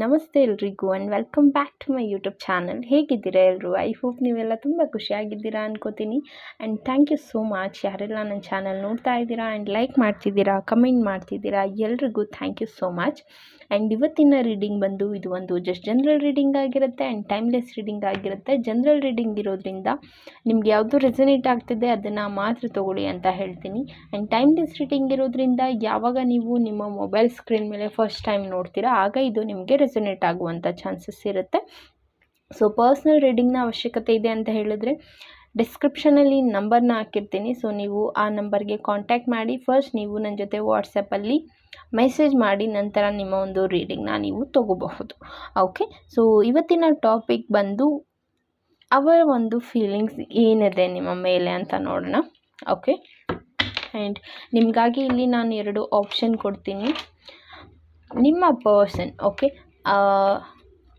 ನಮಸ್ತೆ ಎಲ್ರಿಗೂ and welcome back to my YouTube channel. ಹೇಗಿದ್ದೀರಾ ಎಲ್ಲರೂ? ಐ ಹೋಪ್ ನೀವೆಲ್ಲ ತುಂಬ ಖುಷಿಯಾಗಿದ್ದೀರಾ ಅನ್ಕೋತೀನಿ. And thank you so much ಯಾರೆಲ್ಲ ನನ್ನ ಚಾನಲ್ ನೋಡ್ತಾ ಇದ್ದೀರಾ ಆ್ಯಂಡ್ ಲೈಕ್ ಮಾಡ್ತಿದ್ದೀರಾ, ಕಮೆಂಟ್ ಮಾಡ್ತಿದ್ದೀರಾ, ಎಲ್ರಿಗೂ thank you so much. And ಇವತ್ತಿನ ರೀಡಿಂಗ್ ಬಂದು ಇದು ಒಂದು ಜಸ್ಟ್ ಜನರಲ್ ರೀಡಿಂಗ್ ಆಗಿರುತ್ತೆ ಆ್ಯಂಡ್ ಟೈಮ್ಲೆಸ್ ರೀಡಿಂಗ್ ಆಗಿರುತ್ತೆ. ಜನರಲ್ ರೀಡಿಂಗ್ ಇರೋದ್ರಿಂದ ನಿಮ್ಗೆ ಯಾವುದು ರೆಸನೇಟ್ ಆಗ್ತಿದೆ ಅದನ್ನು ಮಾತ್ರ ತೊಗೊಳ್ಳಿ ಅಂತ ಹೇಳ್ತೀನಿ. ಆ್ಯಂಡ್ ಟೈಮ್ಲೆಸ್ ರೀಡಿಂಗ್ ಇರೋದ್ರಿಂದ ಯಾವಾಗ ನೀವು ನಿಮ್ಮ ಮೊಬೈಲ್ ಸ್ಕ್ರೀನ್ ಮೇಲೆ ಫಸ್ಟ್ ಟೈಮ್ ನೋಡ್ತೀರಾ ಆಗ ಇದು ನಿಮಗೆ ರೆಸನೇಟ್ ಆಗುವಂಥ ಚಾನ್ಸಸ್ ಇರುತ್ತೆ. ಸೊ ಪರ್ಸ್ನಲ್ ರೀಡಿಂಗ್ನ ಅವಶ್ಯಕತೆ ಇದೆ ಅಂತ ಹೇಳಿದ್ರೆ ಡಿಸ್ಕ್ರಿಪ್ಷನಲ್ಲಿ ನಂಬರ್ನ ಹಾಕಿರ್ತೀನಿ. ಸೊ ನೀವು ಆ ನಂಬರ್ಗೆ ಕಾಂಟ್ಯಾಕ್ಟ್ ಮಾಡಿ ಫಸ್ಟ್ ನೀವು ನನ್ನ ಜೊತೆ ವಾಟ್ಸಪ್ಪಲ್ಲಿ ಮೆಸೇಜ್ ಮಾಡಿ ನಂತರ ನಿಮ್ಮ ಒಂದು ರೀಡಿಂಗ್ನ ನೀವು ತೊಗೋಬಹುದು. ಓಕೆ, ಸೊ ಇವತ್ತಿನ ಟಾಪಿಕ್ ಬಂದು ಅವರ ಒಂದು ಫೀಲಿಂಗ್ಸ್ ಏನಿದೆ ನಿಮ್ಮ ಮೇಲೆ ಅಂತ ನೋಡೋಣ. ಓಕೆ, ಆ್ಯಂಡ್ ನಿಮಗಾಗಿ ಇಲ್ಲಿ ನಾನು 2 ಆಪ್ಷನ್ ಕೊಡ್ತೀನಿ. ನಿಮ್ಮ ಪರ್ಸನ್, ಓಕೆ,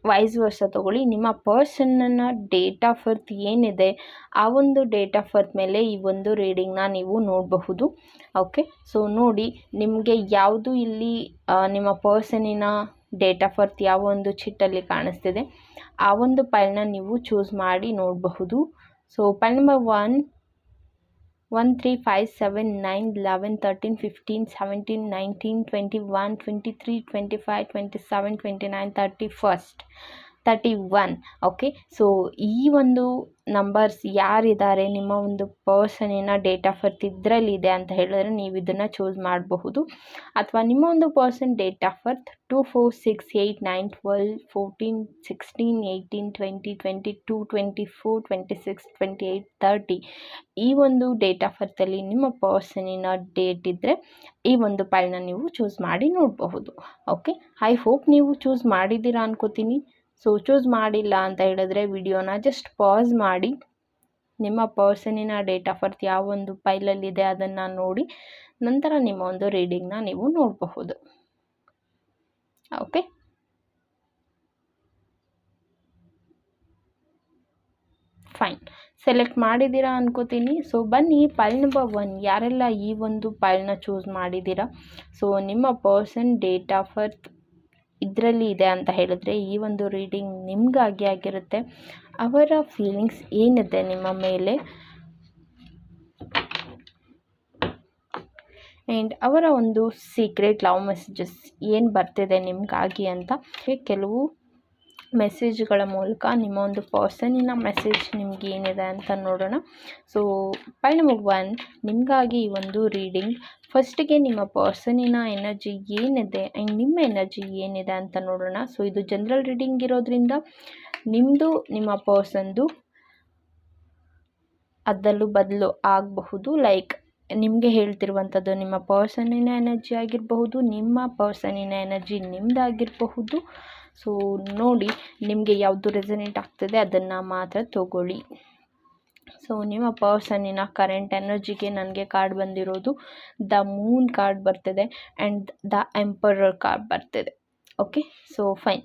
ವೈಸ್ ವರ್ಸ ತೊಗೊಳ್ಳಿ. ನಿಮ್ಮ ಪರ್ಸನ್ನ ಡೇಟ್ ಆಫ್ ಬರ್ತ್ ಏನಿದೆ ಆ ಒಂದು ಡೇಟ್ ಆಫ್ ಬರ್ತ್ ಮೇಲೆ ಈ ಒಂದು ರೀಡಿಂಗ್ನ ನೀವು ನೋಡಬಹುದು. ಓಕೆ, ಸೊ ನೋಡಿ ನಿಮಗೆ ಯಾವುದು ಇಲ್ಲಿ ನಿಮ್ಮ ಪರ್ಸನಿನ ಡೇಟ್ ಆಫ್ ಬರ್ತ್ ಯಾವ ಒಂದು ಚಿಟ್ಟಲ್ಲಿ ಕಾಣಿಸ್ತಿದೆ ಆ ಒಂದು ಪೈಲ್ನ ನೀವು ಚೂಸ್ ಮಾಡಿ ನೋಡಬಹುದು. So ಪೈಲ್ number 1, 3, 5, 7, 9, 11, 13, 15, 17, 19, 21, 23, 25, 27, 29, 31. ಓಕೆ, ಸೊ ಈ ಒಂದು ನಂಬರ್ಸ್ ಯಾರಿದ್ದಾರೆ ನಿಮ್ಮ ಒಂದು ಪರ್ಸನಿನ ಡೇಟ್ ಆಫ್ ಬರ್ತ್ ಇದರಲ್ಲಿದೆ ಅಂತ ಹೇಳಿದ್ರೆ ನೀವು ಇದನ್ನು ಚೂಸ್ ಮಾಡಬಹುದು. ಅಥವಾ ನಿಮ್ಮ ಒಂದು ಪರ್ಸನ್ ಡೇಟ್ ಆಫ್ ಬರ್ತ್ 2, 4, 6, 8, 9, 12, 14, 16, 18, 20, 22, 24, 26, 28, 30 ಈ ಒಂದು ಡೇಟ್ ಆಫ್ ಬರ್ತಲ್ಲಿ ನಿಮ್ಮ ಪರ್ಸನಿನ ಡೇಟ್ ಇದ್ದರೆ ಈ ಒಂದು ಪೈಲ್ನ ನೀವು ಚೂಸ್ ಮಾಡಿ ನೋಡಬಹುದು. ಓಕೆ, ಐ ಹೋಪ್ ನೀವು ಚೂಸ್ ಮಾಡಿದ್ದೀರಾ ಅನ್ಕೋತೀನಿ. ಸೊ ಚೂಸ್ ಮಾಡಿಲ್ಲ ಅಂತ ಹೇಳಿದ್ರೆ ವಿಡಿಯೋನ ಜಸ್ಟ್ ಪಾಸ್ ಮಾಡಿ ನಿಮ್ಮ ಪರ್ಸನಿನ ಡೇಟ್ ಆಫ್ ಬರ್ತ್ ಯಾವ ಒಂದು ಫೈಲಲ್ಲಿದೆ ಅದನ್ನು ನೋಡಿ ನಂತರ ನಿಮ್ಮ ಒಂದು ರೀಡಿಂಗ್ನ ನೀವು ನೋಡಬಹುದು. ಓಕೆ, ಫೈನ್, ಸೆಲೆಕ್ಟ್ ಮಾಡಿದ್ದೀರಾ ಅನ್ಕೋತೀನಿ. ಸೊ ಬನ್ನಿ ಪೈಲ್ ನಂಬರ್ 1 ಯಾರೆಲ್ಲ ಈ ಒಂದು ಪೈಲ್ನ ಚೂಸ್ ಮಾಡಿದ್ದೀರಾ. ಸೊ ನಿಮ್ಮ ಪರ್ಸನ್ ಡೇಟ್ ಆಫ್ ಬರ್ತ್ ಇದರಲ್ಲಿ ಇದೆ ಅಂತ ಹೇಳಿದ್ರೆ ಈ ಒಂದು ರೀಡಿಂಗ್ ನಿಮಗಾಗಿ ಆಗಿರುತ್ತೆ. ಅವರ ಫೀಲಿಂಗ್ಸ್ ಏನಿದೆ ನಿಮ್ಮ ಮೇಲೆ ಆ್ಯಂಡ್ ಅವರ ಒಂದು ಸೀಕ್ರೆಟ್ ಲವ್ ಮೆಸೇಜಸ್ ಏನು ಬರ್ತಿದೆ ನಿಮಗಾಗಿ ಅಂತ ಕೆಲವು ಮೆಸೇಜ್ಗಳ ಮೂಲಕ ನಿಮ್ಮ ಒಂದು ಪರ್ಸನಿನ ಮೆಸೇಜ್ ನಿಮ್ಗೆ ಏನಿದೆ ಅಂತ ನೋಡೋಣ. ಸೊ ಪೈಲ್ ನಂಬರ್ 1 ನಿಮಗಾಗಿ ಈ ಒಂದು ರೀಡಿಂಗ್. ಫಸ್ಟಿಗೆ ನಿಮ್ಮ ಪರ್ಸನಿನ ಎನರ್ಜಿ ಏನಿದೆ ಆ್ಯಂಡ್ ನಿಮ್ಮ ಎನರ್ಜಿ ಏನಿದೆ ಅಂತ ನೋಡೋಣ. ಸೊ ಇದು ಜನರಲ್ ರೀಡಿಂಗ್ ಇರೋದ್ರಿಂದ ನಿಮ್ಮದು ನಿಮ್ಮ ಪರ್ಸನ್ದು ಅದಲ್ಲೂ ಬದಲು ಆಗಬಹುದು. ಲೈಕ್ ನಿಮಗೆ ಹೇಳ್ತಿರುವಂಥದ್ದು ನಿಮ್ಮ ಪರ್ಸನಿನ ಎನರ್ಜಿ ಆಗಿರಬಹುದು, ನಿಮ್ಮ ಪರ್ಸನಿನ ಎನರ್ಜಿ ನಿಮ್ಮದಾಗಿರಬಹುದು. ಸೊ ನೋಡಿ ನಿಮಗೆ ಯಾವುದು ರೆಸನೇಟ್ ಆಗ್ತದೆ ಅದನ್ನು ಮಾತ್ರ ತಗೊಳ್ಳಿ. ಸೊ ನಿಮ್ಮ ಪರ್ಸನ್ನಿನ ಕರೆಂಟ್ ಎನರ್ಜಿಗೆ ನನಗೆ ಕಾರ್ಡ್ ಬಂದಿರೋದು ದ ಮೂನ್ ಕಾರ್ಡ್ ಬರ್ತಿದೆ ಆ್ಯಂಡ್ ದ ಎಂಪರರ್ ಕಾರ್ಡ್ ಬರ್ತಿದೆ. Okay, so fine.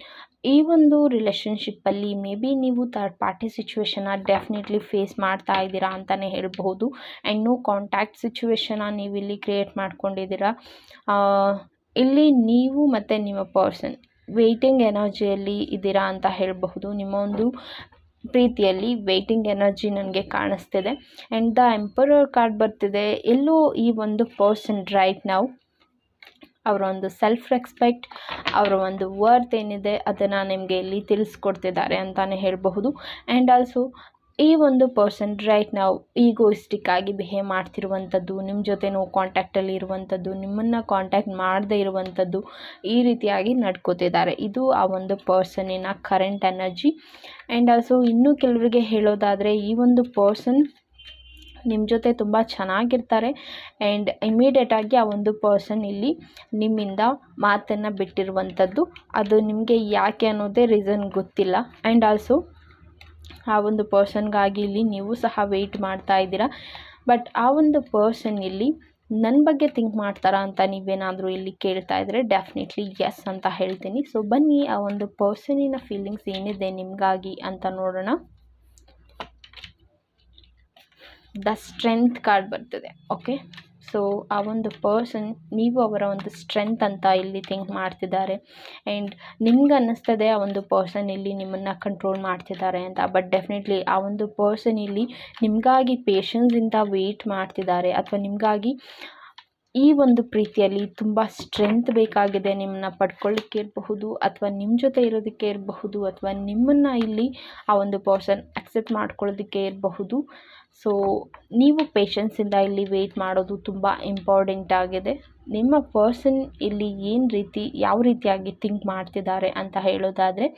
ಈ ಒಂದು ರಿಲೇಷನ್ಶಿಪ್ಪಲ್ಲಿ ಮೇ ಬಿ ನೀವು ಥರ್ಡ್ ಪಾರ್ಟಿ ಸಿಚುವೇಶನ್ನ ಡೆಫಿನೆಟ್ಲಿ ಫೇಸ್ ಮಾಡ್ತಾ ಇದ್ದೀರಾ ಅಂತಲೇ ಹೇಳ್ಬಹುದು. ಆ್ಯಂಡ್ ನೋ ಕಾಂಟ್ಯಾಕ್ಟ್ ಸಿಚುವೇಶನ್ನ ನೀವು ಇಲ್ಲಿ ಕ್ರಿಯೇಟ್ ಮಾಡ್ಕೊಂಡಿದ್ದೀರಾ. ಇಲ್ಲಿ ನೀವು ಮತ್ತು ನಿಮ್ಮ ಪರ್ಸನ್ ವೇಟಿಂಗ್ ಎನರ್ಜಿಯಲ್ಲಿ ಇದ್ದೀರಾ ಅಂತ ಹೇಳಬಹುದು. ನಿಮ್ಮ ಒಂದು ಪ್ರೀತಿಯಲ್ಲಿ ವೇಟಿಂಗ್ ಎನರ್ಜಿ ನನಗೆ ಕಾಣಿಸ್ತಿದೆ ಆ್ಯಂಡ್ ದ ಎಂಪರರ್ ಕಾರ್ಡ್ ಬರ್ತಿದೆ. ಎಲ್ಲೋ ಈ ಒಂದು ಪರ್ಸನ್ ರೈಟ್ ನಾವು ಅವರ ಒಂದು ಸೆಲ್ಫ್ ರೆಸ್ಪೆಕ್ಟ್, ಅವರ ಒಂದು ವರ್ತ್ ಏನಿದೆ ಅದನ್ನು ನಿಮಗೆ ಇಲ್ಲಿ ತಿಳಿಸ್ಕೊಡ್ತಿದ್ದಾರೆ ಅಂತಲೇ ಹೇಳಬಹುದು. ಆ್ಯಂಡ್ ಆಲ್ಸೋ ಈ ಒಂದು ಪರ್ಸನ್ ರೈಟ್ ನಾವು ಈಗೋಯಿಸ್ಟಿಕ್ ಆಗಿ ಬಿಹೇವ್ ಮಾಡ್ತಿರುವಂಥದ್ದು, ನಿಮ್ಮ ಜೊತೆ ನೋ ಕಾಂಟ್ಯಾಕ್ಟಲ್ಲಿ ಇರುವಂಥದ್ದು, ನಿಮ್ಮನ್ನು ಕಾಂಟ್ಯಾಕ್ಟ್ ಮಾಡದೇ ಇರುವಂಥದ್ದು, ಈ ರೀತಿಯಾಗಿ ನಡ್ಕೋತಿದ್ದಾರೆ. ಇದು ಆ ಒಂದು ಪರ್ಸನ್ನಿನ ಕರೆಂಟ್ ಎನರ್ಜಿ. ಆ್ಯಂಡ್ ಆಲ್ಸೋ ಇನ್ನೂ ಕೆಲವರಿಗೆ ಹೇಳೋದಾದರೆ ಈ ಒಂದು ಪರ್ಸನ್ ನಿಮ್ಮ ಜೊತೆ ತುಂಬ ಚೆನ್ನಾಗಿರ್ತಾರೆ ಆ್ಯಂಡ್ ಇಮಿಡಿಯೇಟಾಗಿ ಆ ಒಂದು ಪರ್ಸನ್ ಇಲ್ಲಿ ನಿಮ್ಮಿಂದ ಮಾತನ್ನು ಬಿಟ್ಟಿರುವಂಥದ್ದು. ಅದು ನಿಮಗೆ ಯಾಕೆ ಅನ್ನೋದೇ ರೀಸನ್ ಗೊತ್ತಿಲ್ಲ. ಆ್ಯಂಡ್ ಆಲ್ಸೋ ಆ ಒಂದು ಪರ್ಸನ್ಗಾಗಿ ಇಲ್ಲಿ ನೀವು ಸಹ ವೆಯ್ಟ್ ಮಾಡ್ತಾ ಇದ್ದೀರಾ. ಬಟ್ ಆ ಒಂದು ಪರ್ಸನ್ ಇಲ್ಲಿ ನನ್ನ ಬಗ್ಗೆ ಥಿಂಕ್ ಮಾಡ್ತಾರಾ ಅಂತ ನೀವೇನಾದರೂ ಇಲ್ಲಿ ಕೇಳ್ತಾ ಇದ್ದರೆ ಡೆಫಿನೆಟ್ಲಿ ಎಸ್ ಅಂತ ಹೇಳ್ತೀನಿ. ಸೊ ಬನ್ನಿ ಆ ಒಂದು ಪರ್ಸನಿನ ಫೀಲಿಂಗ್ಸ್ ಏನಿದೆ ನಿಮಗಾಗಿ ಅಂತ ನೋಡೋಣ. ದ ಸ್ಟ್ರೆಂತ್ ಕಾರ್ಡ್ ಬರ್ತಿದೆ. ಓಕೆ, ಸೊ ಆ ಒಂದು ಪರ್ಸನ್ ನೀವು ಅವರ ಒಂದು ಸ್ಟ್ರೆಂತ್ ಅಂತ ಇಲ್ಲಿ ಥಿಂಕ್ ಮಾಡ್ತಿದ್ದಾರೆ. ಆ್ಯಂಡ್ ನಿಮ್ಗೆ ಅನ್ನಿಸ್ತದೆ ಆ ಒಂದು ಪರ್ಸನ್ ಇಲ್ಲಿ ನಿಮ್ಮನ್ನು ಕಂಟ್ರೋಲ್ ಮಾಡ್ತಿದ್ದಾರೆ ಅಂತ. ಬಟ್ ಡೆಫಿನೆಟ್ಲಿ ಆ ಒಂದು ಪರ್ಸನ್ ಇಲ್ಲಿ ನಿಮಗಾಗಿ ಪೇಷನ್ಸಿಂದ ವೆಯ್ಟ್ ಮಾಡ್ತಿದ್ದಾರೆ, ಅಥವಾ ನಿಮಗಾಗಿ ಈ ಒಂದು ಪ್ರೀತಿಯಲ್ಲಿ ತುಂಬ ಸ್ಟ್ರೆಂತ್ ಬೇಕಾಗಿದೆ ನಿಮ್ಮನ್ನ ಪಡ್ಕೊಳ್ಳಿಕ್ಕೆ ಇರಬಹುದು, ಅಥವಾ ನಿಮ್ಮ ಜೊತೆ ಇರೋದಕ್ಕೆ ಇರಬಹುದು, ಅಥವಾ ನಿಮ್ಮನ್ನು ಇಲ್ಲಿ ಆ ಒಂದು ಪರ್ಸನ್ ಅಕ್ಸೆಪ್ಟ್ ಮಾಡ್ಕೊಳ್ಳೋದಕ್ಕೆ ಇರಬಹುದು. ಸೊ ನೀವು ಪೇಷನ್ಸಿಂದ ಇಲ್ಲಿ ವೆಯ್ಟ್ ಮಾಡೋದು ತುಂಬ ಇಂಪಾರ್ಟೆಂಟ್ ಆಗಿದೆ. ನಿಮ್ಮ ಪರ್ಸನ್ ಇಲ್ಲಿ ಯಾವ ರೀತಿಯಾಗಿ ಥಿಂಕ್ ಮಾಡ್ತಿದ್ದಾರೆ ಅಂತ ಹೇಳೋದಾದರೆ,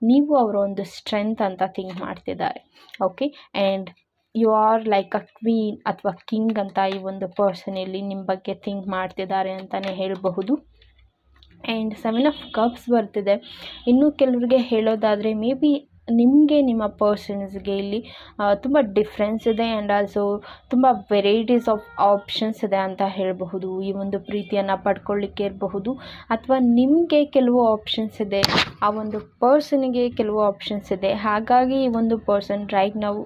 ನೀವು ಅವರ ಒಂದು ಸ್ಟ್ರೆಂತ್ ಅಂತ ಥಿಂಕ್ ಮಾಡ್ತಿದ್ದಾರೆ. Okay, and you are like a queen ಅಥವಾ ಕಿಂಗ್ ಅಂತ ಈ ಒಂದು ಪರ್ಸನ್ ಇಲ್ಲಿ ನಿಮ್ಮ ಬಗ್ಗೆ ಥಿಂಕ್ ಮಾಡ್ತಿದ್ದಾರೆ ಅಂತಲೇ ಹೇಳಬಹುದು. ಆ್ಯಂಡ್ 7 ಆಫ್ ಕಪ್ಸ್ ಬರ್ತಿದೆ. ಇನ್ನು ಕೆಲವರಿಗೆ ಹೇಳೋದಾದರೆ ಮೇ ಬಿ ನಿಮಗೆ ನಿಮ್ಮ ಪರ್ಸನ್ಸ್ಗೆ ಇಲ್ಲಿ ತುಂಬ ಡಿಫ್ರೆನ್ಸ್ ಇದೆ, ಆ್ಯಂಡ್ ಆಲ್ಸೋ ತುಂಬ ವೆರೈಟೀಸ್ ಆಫ್ ಆಪ್ಷನ್ಸ್ ಇದೆ ಅಂತ ಹೇಳಬಹುದು. ಈ ಒಂದು ಪ್ರೀತಿಯನ್ನು ಪಡ್ಕೊಳ್ಳಿಕ್ಕೆ ಇರಬಹುದು, ಅಥವಾ ನಿಮಗೆ ಕೆಲವು ಆಪ್ಷನ್ಸ್ ಇದೆ, ಆ ಒಂದು ಪರ್ಸನ್ಗೆ ಕೆಲವು ಆಪ್ಷನ್ಸ್ ಇದೆ. ಹಾಗಾಗಿ ಈ ಒಂದು ಪರ್ಸನ್ ರೈಟ್ ನಾವು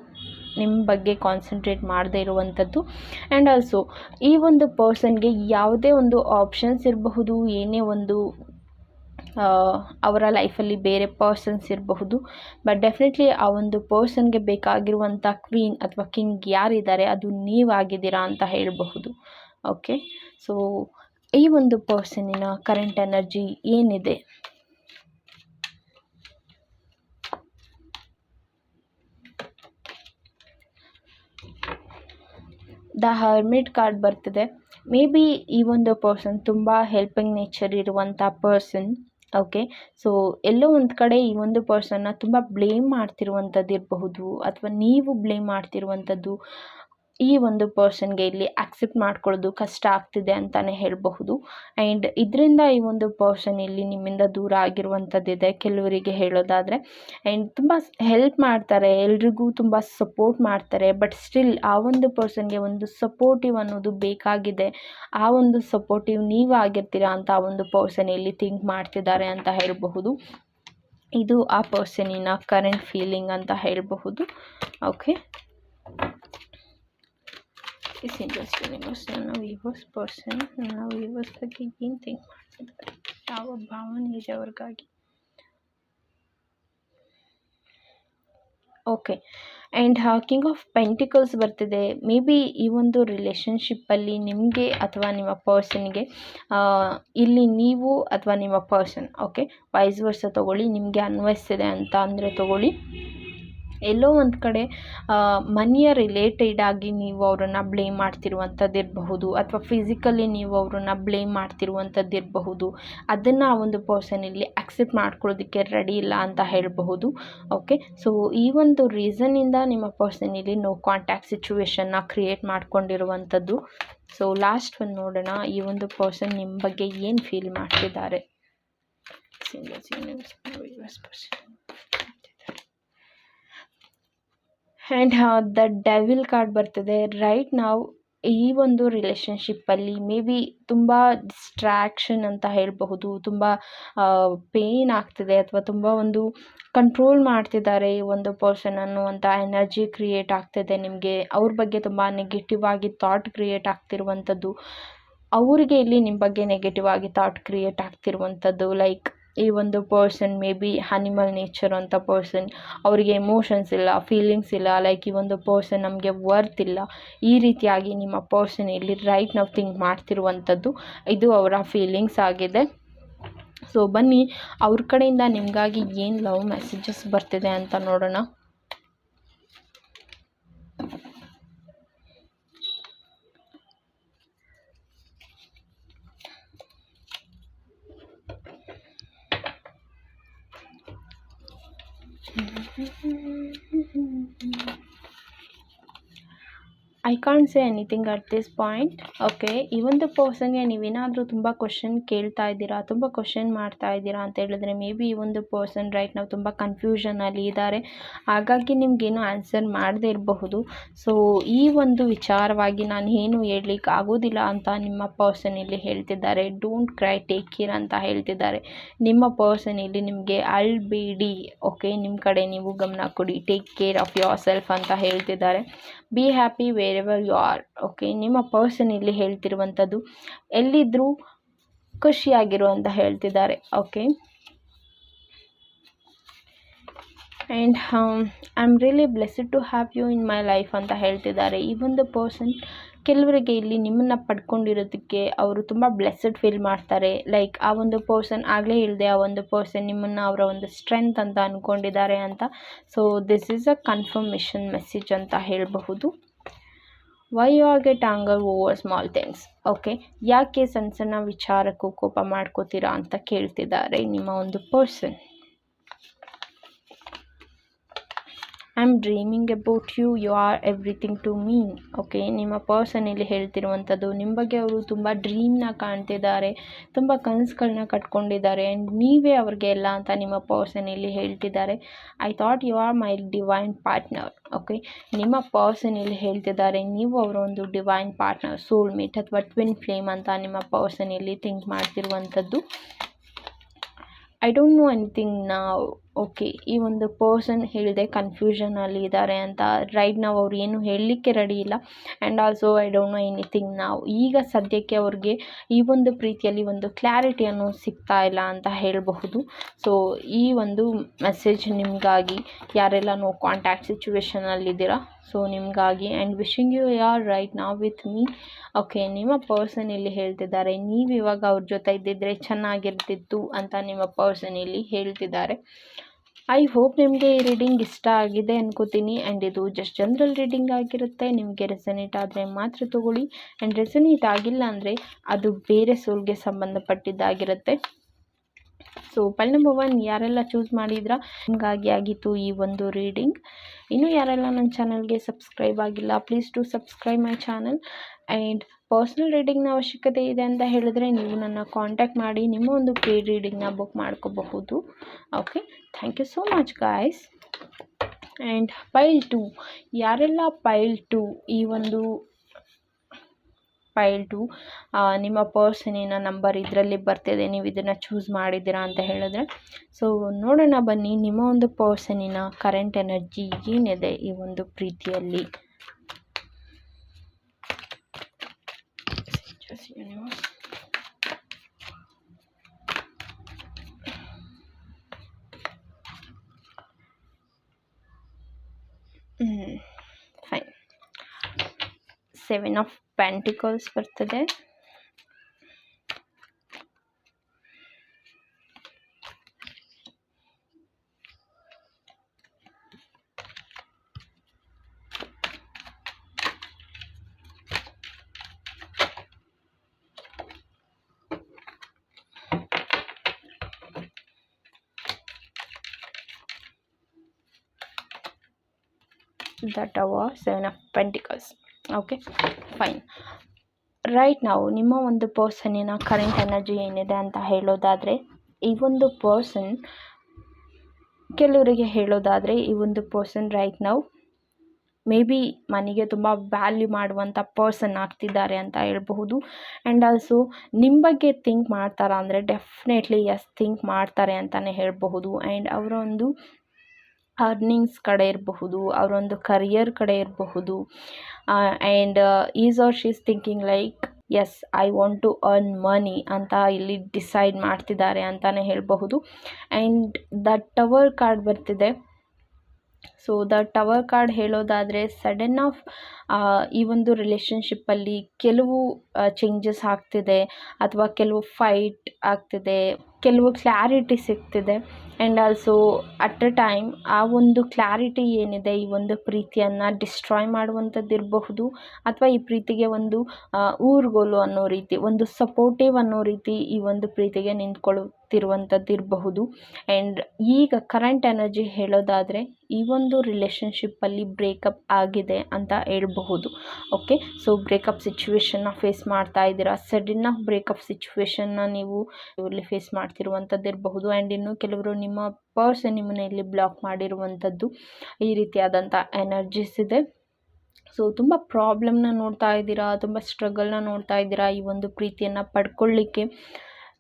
ನಿಮ್ಮ ಬಗ್ಗೆ ಕಾನ್ಸಂಟ್ರೇಟ್ ಮಾಡದೇ ಇರುವಂಥದ್ದು. ಆ್ಯಂಡ್ ಆಲ್ಸೋ ಈ ಒಂದು ಪರ್ಸನ್ಗೆ ಯಾವುದೇ ಒಂದು ಆಪ್ಷನ್ಸ್ ಇರಬಹುದು, ಏನೇ ಒಂದು ಅವರ ಲೈಫಲ್ಲಿ ಬೇರೆ ಪರ್ಸನ್ಸ್ ಇರಬಹುದು, ಬಟ್ ಡೆಫಿನೆಟ್ಲಿ ಆ ಒಂದು ಪರ್ಸನ್ಗೆ ಬೇಕಾಗಿರುವಂಥ ಕ್ವೀನ್ ಅಥವಾ ಕಿಂಗ್ ಯಾರಿದ್ದಾರೆ ಅದು ನೀವಾಗಿದ್ದೀರಾ ಅಂತ ಹೇಳಬಹುದು. ಓಕೆ, ಸೊ ಈ ಒಂದು ಪರ್ಸನ್ನಿನ ಕರೆಂಟ್ ಎನರ್ಜಿ ಏನಿದೆ? ದ ಹರ್ಮಿಟ್ ಕಾರ್ಡ್ ಬರ್ತಿದೆ. ಮೇ ಬಿ ಈ ಒಂದು ಪರ್ಸನ್ ತುಂಬ ಹೆಲ್ಪಿಂಗ್ ನೇಚರ್ ಇರುವಂಥ ಪರ್ಸನ್. ಓಕೆ, ಸೊ ಎಲ್ಲೋ ಒಂದು ಕಡೆ ಈ ಒಂದು ಪರ್ಸನ್ನ ತುಂಬ ಬ್ಲೇಮ್ ಮಾಡ್ತಿರುವಂಥದ್ದು ಇರಬಹುದು, ಅಥವಾ ನೀವು ಬ್ಲೇಮ್ ಮಾಡ್ತಿರುವಂಥದ್ದು ಈ ಒಂದು ಪರ್ಸನ್ಗೆ ಇಲ್ಲಿ ಅಕ್ಸೆಪ್ಟ್ ಮಾಡ್ಕೊಳ್ಳೋದು ಕಷ್ಟ ಆಗ್ತಿದೆ ಅಂತಲೇ ಹೇಳಬಹುದು. ಆ್ಯಂಡ್ ಇದರಿಂದ ಈ ಒಂದು ಪರ್ಸನ್ ಇಲ್ಲಿ ನಿಮ್ಮಿಂದ ದೂರ ಆಗಿರುವಂಥದ್ದಿದೆ ಕೆಲವರಿಗೆ ಹೇಳೋದಾದರೆ. ಆ್ಯಂಡ್ ತುಂಬ ಹೆಲ್ಪ್ ಮಾಡ್ತಾರೆ, ಎಲ್ರಿಗೂ ತುಂಬ ಸಪೋರ್ಟ್ ಮಾಡ್ತಾರೆ, ಬಟ್ ಸ್ಟಿಲ್ ಆ ಒಂದು ಪರ್ಸನ್ಗೆ ಒಂದು ಸಪೋರ್ಟಿವ್ ಅನ್ನೋದು ಬೇಕಾಗಿದೆ. ಆ ಒಂದು ಸಪೋರ್ಟಿವ್ ನೀವು ಆಗಿರ್ತೀರಾ ಅಂತ ಆ ಒಂದು ಪರ್ಸನ್ ಇಲ್ಲಿ ಥಿಂಕ್ ಮಾಡ್ತಿದ್ದಾರೆ ಅಂತ ಹೇಳಬಹುದು. ಇದು ಆ ಪರ್ಸನ್ನಿನ ಕರೆಂಟ್ ಫೀಲಿಂಗ್ ಅಂತ ಹೇಳಬಹುದು. ಓಕೆ, ಇಸ್ ಇಂಟ್ರೆಸ್ಟ್ ಯೂನಿವರ್ಸ್ ನನ್ನ ವ್ಯೂವರ್ಸ್ ಪರ್ಸನ್ ನನ್ನ ವ್ಯೂವರ್ಸ್ ಬಗ್ಗೆ ಏನು ಥಿಂಕ್ ಮಾಡ್ತಿದ್ದಾರೆ, ಯಾವ ಭಾವನೆ ಇದೆ ಅವ್ರಿಗಾಗಿ. Okay, and king of pentacles ಬರ್ತಿದೆ. ಮೇ ಬಿ ಈ ಒಂದು ರಿಲೇಷನ್ಶಿಪ್ಪಲ್ಲಿ ನಿಮಗೆ ಅಥವಾ ನಿಮ್ಮ ಪರ್ಸನ್ಗೆ ಇಲ್ಲಿ ನೀವು ಅಥವಾ ನಿಮ್ಮ ಪರ್ಸನ್, ಓಕೆ ವೈಸ್ ವರ್ಸ ತೊಗೊಳ್ಳಿ, ನಿಮಗೆ ಅನ್ವಯಿಸ್ತಿದೆ ಅಂತ ಅಂದರೆ ತೊಗೊಳ್ಳಿ. ಎಲ್ಲೋ ಒಂದು ಕಡೆ ಮನಿಯ ರಿಲೇಟೆಡ್ ಆಗಿ ನೀವು ಅವರನ್ನು ಬ್ಲೇಮ್ ಮಾಡ್ತಿರುವಂಥದ್ದು ಇರಬಹುದು, ಅಥವಾ ಫಿಸಿಕಲಿ ನೀವು ಅವರನ್ನು ಬ್ಲೇಮ್ ಮಾಡ್ತಿರುವಂಥದ್ದು ಇರಬಹುದು. ಅದನ್ನು ಆ ಒಂದು ಪರ್ಸನ್ ಇಲ್ಲಿ ಅಕ್ಸೆಪ್ಟ್ ಮಾಡ್ಕೊಳ್ಳೋದಕ್ಕೆ ರೆಡಿ ಇಲ್ಲ ಅಂತ ಹೇಳಬಹುದು. ಓಕೆ, ಸೊ ಈ ಒಂದು ರೀಸನ್ನಿಂದ ನಿಮ್ಮ ಪರ್ಸನ್ ಇಲ್ಲಿ ನೋ ಕಾಂಟ್ಯಾಕ್ಟ್ ಸಿಚುವೇಶನ್ನ ಕ್ರಿಯೇಟ್ ಮಾಡ್ಕೊಂಡಿರುವಂಥದ್ದು. ಸೊ ಲಾಸ್ಟ್ ಒಂದು ನೋಡೋಣ, ಈ ಒಂದು ಪರ್ಸನ್ ನಿಮ್ಮ ಬಗ್ಗೆ ಏನು ಫೀಲ್ ಮಾಡ್ತಿದ್ದಾರೆ. ಆ್ಯಂಡ್ ದ ಡೆವಿಲ್ ಕಾರ್ಡ್ ಬರ್ತಿದೆ. ರೈಟ್ ನಾವು ಈ ಒಂದು ರಿಲೇಷನ್ಶಿಪ್ಪಲ್ಲಿ ಮೇ ಬಿ ತುಂಬ ಡಿಸ್ಟ್ರ್ಯಾಕ್ಷನ್ ಅಂತ ಹೇಳಬಹುದು, ತುಂಬ ಪೇಯ್ನ್ ಆಗ್ತಿದೆ, ಅಥವಾ ತುಂಬ ಒಂದು ಕಂಟ್ರೋಲ್ ಮಾಡ್ತಿದ್ದಾರೆ ಈ ಒಂದು ಪರ್ಸನ್ ಅನ್ನುವಂಥ ಎನರ್ಜಿ ಕ್ರಿಯೇಟ್ ಆಗ್ತಿದೆ ನಿಮಗೆ. ಅವ್ರ ಬಗ್ಗೆ ತುಂಬ ನೆಗೆಟಿವ್ ಆಗಿ ಥಾಟ್ ಕ್ರಿಯೇಟ್ ಆಗ್ತಿರುವಂಥದ್ದು, ಅವರಿಗೆ ಇಲ್ಲಿ ನಿಮ್ಮ ಬಗ್ಗೆ ನೆಗೆಟಿವ್ ಆಗಿ ಥಾಟ್ ಕ್ರಿಯೇಟ್ ಆಗ್ತಿರುವಂಥದ್ದು. ಲೈಕ್ ಈ ಒಂದು person may be animal nature ಅಂತ ಪರ್ಸನ್, ಅವರಿಗೆ ಎಮೋಷನ್ಸ್ ಇಲ್ಲ, ಫೀಲಿಂಗ್ಸ್ ಇಲ್ಲ, ಲೈಕ್ ಈ ಒಂದು ಪರ್ಸನ್ ನಮಗೆ ವರ್ತ್ ಇಲ್ಲ, ಈ ರೀತಿಯಾಗಿ ನಿಮ್ಮ ಪರ್ಸನ್ ಇಲ್ಲಿ ರೈಟ್ ನಾವು ಥಿಂಕ್ ಮಾಡ್ತಿರುವಂಥದ್ದು. ಇದು ಅವರ ಫೀಲಿಂಗ್ಸ್ ಆಗಿದೆ. ಸೊ ಬನ್ನಿ ಅವ್ರ ಕಡೆಯಿಂದ ನಿಮಗಾಗಿ ಏನು ಲವ್ ಮೆಸೇಜಸ್ ಬರ್ತಿದೆ ಅಂತ ನೋಡೋಣ. I can't say anything at this point. Okay, ಈ ಒಂದು ಪರ್ಸನ್ಗೆ ನೀವೇನಾದರೂ ತುಂಬ ಕ್ವಶನ್ ಕೇಳ್ತಾ ಇದ್ದೀರಾ, ತುಂಬ ಕ್ವಶನ್ ಮಾಡ್ತಾ ಇದ್ದೀರಾ ಅಂತ ಹೇಳಿದ್ರೆ ಮೇ ಬಿ ಈ ಒಂದು ಪರ್ಸನ್ ರೈಟ್ ನಾವು ತುಂಬ ಕನ್ಫ್ಯೂಷನಲ್ಲಿ ಇದ್ದಾರೆ, ಹಾಗಾಗಿ ನಿಮಗೇನು ಆನ್ಸರ್ ಮಾಡದೇ ಇರಬಹುದು. ಸೊ ಈ ಒಂದು ವಿಚಾರವಾಗಿ ನಾನು ಏನು ಹೇಳಲಿಕ್ಕೆ ಆಗೋದಿಲ್ಲ ಅಂತ ನಿಮ್ಮ ಪರ್ಸನ್ ಇಲ್ಲಿ ಹೇಳ್ತಿದ್ದಾರೆ. ಡೋಂಟ್ ಕ್ರೈ, ಟೇಕ್ ಕೇರ್ ಅಂತ ಹೇಳ್ತಿದ್ದಾರೆ. ನಿಮ್ಮ ಪರ್ಸನ್ ಇಲ್ಲಿ ನಿಮಗೆ ಅಳ್ಬೇಡಿ, ಓಕೆ ನಿಮ್ಮ ಕಡೆ ನೀವು ಗಮನ ಕೊಡಿ, take care of yourself ಅಂತ ಹೇಳ್ತಿದ್ದಾರೆ. Be happy where wherever you are. Okay, ನಿಮ್ಮ ಪರ್ಸನ್ ಇಲ್ಲಿ ಹೇಳ್ತಿರುವಂಥದ್ದು ಎಲ್ಲಿದ್ದರೂ ಖುಷಿಯಾಗಿರು ಅಂತ ಹೇಳ್ತಿದ್ದಾರೆ. Okay, and I am really blessed to have you in my life ಅಂತ ಹೇಳ್ತಿದ್ದಾರೆ. ಈ ಒಂದು ಪರ್ಸನ್ ಕೆಲವರಿಗೆ ಇಲ್ಲಿ ನಿಮ್ಮನ್ನು ಪಡ್ಕೊಂಡಿರೋದಕ್ಕೆ ಅವರು ತುಂಬ ಬ್ಲೆಸ್ಸಡ್ ಫೀಲ್ ಮಾಡ್ತಾರೆ. ಲೈಕ್ ಆ ಒಂದು ಪರ್ಸನ್ ಆಗಲೇ ಹೇಳಿದೆ, ಆ ಒಂದು ಪರ್ಸನ್ ನಿಮ್ಮನ್ನು ಅವರ ಒಂದು ಸ್ಟ್ರೆಂತ್ ಅಂತ ಅಂದ್ಕೊಂಡಿದ್ದಾರೆ ಅಂತ. So this is a confirmation message ಅಂತ ಹೇಳಬಹುದು. Why you are get anger over small things. Okay, ಯಾಕೆ ಸಣ್ಣ ಸಣ್ಣ ವಿಚಾರಕ್ಕೂ ಕೋಪ ಮಾಡ್ಕೋತೀರಾ ಅಂತ ಕೇಳ್ತಿದ್ದಾರೆ ನಿಮ್ಮ ಒಂದು person. I am dreaming about you, you are everything to me. Okay, ನಿಮ್ಮ ಪರ್ಸನ್ ಇಲ್ಲಿ ಹೇಳ್ತಿರುವಂಥದ್ದು ನಿಮ್ಮ ಬಗ್ಗೆ ಅವರು ತುಂಬ ಡ್ರೀಮ್ನ ಕಾಣ್ತಿದ್ದಾರೆ, ತುಂಬ ಕನಸುಗಳನ್ನ ಕಟ್ಕೊಂಡಿದ್ದಾರೆ, ಆ್ಯಂಡ್ ನೀವೇ ಅವ್ರಿಗೆ ಎಲ್ಲ ಅಂತ ನಿಮ್ಮ ಪರ್ಸನ್ ಇಲ್ಲಿ ಹೇಳ್ತಿದ್ದಾರೆ. I thought you are my divine partner. Okay, ನಿಮ್ಮ ಪರ್ಸನ್ ಇಲ್ಲಿ ಹೇಳ್ತಿದ್ದಾರೆ ನೀವು ಅವರ ಒಂದು ಡಿವೈನ್ ಪಾರ್ಟ್ನರ್, ಸೋಲ್ಮೇಟ್ ಅಥವಾ ಟ್ವಿನ್ ಫ್ಲೇಮ್ ಅಂತ ನಿಮ್ಮ ಪರ್ಸನ್ ಇಲ್ಲಿ ಥಿಂಕ್ ಮಾಡ್ತಿರುವಂಥದ್ದು. I don't know anything now. Okay, ಈ ಒಂದು ಪರ್ಸನ್ ಹೇಳಿದೆ ಕನ್ಫ್ಯೂಷನಲ್ಲಿ ಇದ್ದಾರೆ ಅಂತ. ರೈಟ್ ನಾವು ಅವ್ರು ಏನು ಹೇಳಲಿಕ್ಕೆ ರೆಡಿ ಇಲ್ಲ. And also I don't know anything ನಾವು. ಈಗ ಸದ್ಯಕ್ಕೆ ಅವ್ರಿಗೆ ಈ ಒಂದು ಪ್ರೀತಿಯಲ್ಲಿ ಒಂದು ಕ್ಲಾರಿಟಿ ಅನ್ನೋದು ಸಿಗ್ತಾ ಇಲ್ಲ ಅಂತ ಹೇಳಬಹುದು. ಸೊ ಈ ಒಂದು ಮೆಸೇಜ್ ನಿಮಗಾಗಿ, ಯಾರೆಲ್ಲ ನೋ ಕಾಂಟ್ಯಾಕ್ಟ್ ಸಿಚುವೇಷನಲ್ಲಿದ್ದೀರಾ, ಸೊ ನಿಮಗಾಗಿ. And wishing you are right now with me. Okay, ನಿಮ್ಮ ಪರ್ಸನ್ ಇಲ್ಲಿ ಹೇಳ್ತಿದ್ದಾರೆ ನೀವು ಇವಾಗ ಅವ್ರ ಜೊತೆ ಇದ್ದಿದ್ರೆ ಚೆನ್ನಾಗಿರ್ತಿತ್ತು ಅಂತ ನಿಮ್ಮ ಪರ್ಸನ್ ಇಲ್ಲಿ ಹೇಳ್ತಿದ್ದಾರೆ. ಐ ಹೋಪ್ ನಿಮಗೆ ಈ ರೀಡಿಂಗ್ ಇಷ್ಟ ಆಗಿದೆ ಅನ್ಕೋತೀನಿ. ಆ್ಯಂಡ್ ಇದು ಜಸ್ಟ್ ಜನರಲ್ ರೀಡಿಂಗ್ ಆಗಿರುತ್ತೆ. ನಿಮಗೆ ರೆಸನೇಟ್ ಆದರೆ ಮಾತ್ರ ತೊಗೊಳ್ಳಿ, ಆ್ಯಂಡ್ ರೆಸನೇಟ್ ಆಗಿಲ್ಲ ಅಂದರೆ ಅದು ಬೇರೆ ಸೋಲ್ಗೆ ಸಂಬಂಧಪಟ್ಟಿದ್ದಾಗಿರುತ್ತೆ. ಸೊ ಪಲ್ ನಂಬರ್ 1 ಯಾರೆಲ್ಲ ಚೂಸ್ ಮಾಡಿದ್ರಾ ನಿಮಗಾಗಿ ಆಗಿತ್ತು ಈ ಒಂದು ರೀಡಿಂಗ್. ಇನ್ನೂ ಯಾರೆಲ್ಲ ನನ್ನ ಚಾನಲ್ಗೆ ಸಬ್ಸ್ಕ್ರೈಬ್ ಆಗಿಲ್ಲ, please to subscribe my channel. And personal ರೀಡಿಂಗ್ನ ಅವಶ್ಯಕತೆ ಇದೆ ಅಂತ ಹೇಳಿದ್ರೆ ನೀವು ನನ್ನ ಕಾಂಟ್ಯಾಕ್ಟ್ ಮಾಡಿ ನಿಮ್ಮ ಒಂದು ಪೇಡ್ ರೀಡಿಂಗ್ನ ಬುಕ್ ಮಾಡ್ಕೋಬಹುದು. Okay, thank you so much guys. And pile 2 ಯಾರೆಲ್ಲ ಪೈಲ್ 2 ಈ ಒಂದು ಪೈಲ್ 2 ನಿಮ್ಮ ಪರ್ಸನಿನ ನಂಬರ್ ಇದರಲ್ಲಿ ಬರ್ತಿದೆ, ನೀವು ಇದನ್ನು ಚೂಸ್ ಮಾಡಿದ್ದೀರಾ ಅಂತ ಹೇಳಿದ್ರೆ. ಸೊ ನೋಡೋಣ ಬನ್ನಿ ನಿಮ್ಮ ಒಂದು ಪರ್ಸನಿನ ಕರೆಂಟ್ ಎನರ್ಜಿ ಏನಿದೆ ಈ ಒಂದು ಪ್ರೀತಿಯಲ್ಲಿ. ಫೈನ್, 7 ಆಫ್ ಪೆಂಟಿಕಲ್ಸ್ ಬರ್ತದೆ. The Tower, 7 of Pentacles. Okay fine. Right ನಾವು ನಿಮ್ಮ ಒಂದು ಪರ್ಸನಿನ ಕರೆಂಟ್ ಎನರ್ಜಿ ಏನಿದೆ ಅಂತ ಹೇಳೋದಾದರೆ, ಈ ಒಂದು ಪರ್ಸನ್ ಕೆಲವರಿಗೆ ಹೇಳೋದಾದರೆ ಈ ಒಂದು ಪರ್ಸನ್ ರೈಟ್ ನಾವು ಮೇ ಬಿ ಮನೆಗೆ ತುಂಬ ವ್ಯಾಲ್ಯೂ ಮಾಡುವಂಥ ಪರ್ಸನ್ ಆಗ್ತಿದ್ದಾರೆ ಅಂತ ಹೇಳ್ಬಹುದು. ಆ್ಯಂಡ್ ಆಲ್ಸೋ ನಿಮ್ಮ ಬಗ್ಗೆ ಥಿಂಕ್ ಮಾಡ್ತಾರಾ ಅಂದರೆ ಡೆಫಿನೆಟ್ಲಿ ಎಸ್ ಥಿಂಕ್ ಮಾಡ್ತಾರೆ ಅಂತಲೇ ಹೇಳಬಹುದು. ಆ್ಯಂಡ್ ಅವರ ಒಂದು ಅರ್ನಿಂಗ್ಸ್ ಕಡೆ ಇರಬಹುದು, ಅವರೊಂದು ಕರಿಯರ್ ಕಡೆ ಇರಬಹುದು. And he's or she's thinking like as I want to earn money ಅಂತ ಇಲ್ಲಿ ಡಿಸೈಡ್ ಮಾಡ್ತಿದ್ದಾರೆ ಅಂತಲೇ ಹೇಳಬಹುದು. ಆ್ಯಂಡ್ ದ ಟವರ್ ಕಾರ್ಡ್ ಬರ್ತಿದೆ. ಸೊ ದ ಟವರ್ ಕಾರ್ಡ್ ಹೇಳೋದಾದರೆ ಸಡನ್ ಆಫ್ ಈ ಒಂದು ರಿಲೇಷನ್ಶಿಪ್ಪಲ್ಲಿ ಕೆಲವು ಚೇಂಜಸ್ ಆಗ್ತಿದೆ, ಅಥವಾ ಕೆಲವು ಫೈಟ್ ಆಗ್ತಿದೆ, ಕೆಲವು ಕ್ಲಾರಿಟಿ ಸಿಗ್ತಿದೆ. And also at a time ಆ ಒಂದು ಕ್ಲಾರಿಟಿ ಏನಿದೆ ಈ ಒಂದು ಪ್ರೀತಿಯನ್ನು ಡಿಸ್ಟ್ರಾಯ್ ಮಾಡುವಂಥದ್ದು ಇರಬಹುದು, ಅಥವಾ ಈ ಪ್ರೀತಿಗೆ ಒಂದು ಊರುಗೋಲು ಅನ್ನೋ ರೀತಿ, ಒಂದು ಸಪೋರ್ಟಿವ್ ಅನ್ನೋ ರೀತಿ ಈ ಒಂದು ಪ್ರೀತಿಗೆ ನಿಂತ್ಕೊಳ್ಳುತ್ತಿರುವಂಥದ್ದು ಇರಬಹುದು. ಆ್ಯಂಡ್ ಈಗ ಕರೆಂಟ್ ಎನರ್ಜಿ ಹೇಳೋದಾದರೆ ಈ ಒಂದು ರಿಲೇಷನ್ಶಿಪ್ಪಲ್ಲಿ ಬ್ರೇಕಪ್ ಆಗಿದೆ ಅಂತ ಹೇಳ್ಬಹುದು. ಓಕೆ, ಸೊ ಬ್ರೇಕಪ್ ಸಿಚುವೇಶನ್ನ ಫೇಸ್ ಮಾಡ್ತಾ ಇದ್ದೀರಾ, ಸಡನ್ ಆಫ್ ಬ್ರೇಕಪ್ ಸಿಚುವೇಶನ್ನ ನೀವು ಇಲ್ಲಿ ಫೇಸ್ ಮಾಡ್ತಿರುವಂಥದ್ದು ಇರಬಹುದು. ಆ್ಯಂಡ್ ಇನ್ನು ಕೆಲವರು ನಿಮ್ಮ ಪರ್ಸನ್ ನಿಮ್ಮನ್ನ ಇಲ್ಲಿ ಬ್ಲಾಕ್ ಮಾಡಿರುವಂಥದ್ದು ಈ ರೀತಿಯಾದಂಥ ಎನರ್ಜೀಸ್ ಇದೆ. ಸೊ ತುಂಬ ಪ್ರಾಬ್ಲಮ್ನ ನೋಡ್ತಾ ಇದ್ದೀರಾ, ತುಂಬ ಸ್ಟ್ರಗಲ್ನ ನೋಡ್ತಾ ಇದ್ದೀರಾ ಈ ಒಂದು ಪ್ರೀತಿಯನ್ನು ಪಡ್ಕೊಳ್ಳಿಕ್ಕೆ.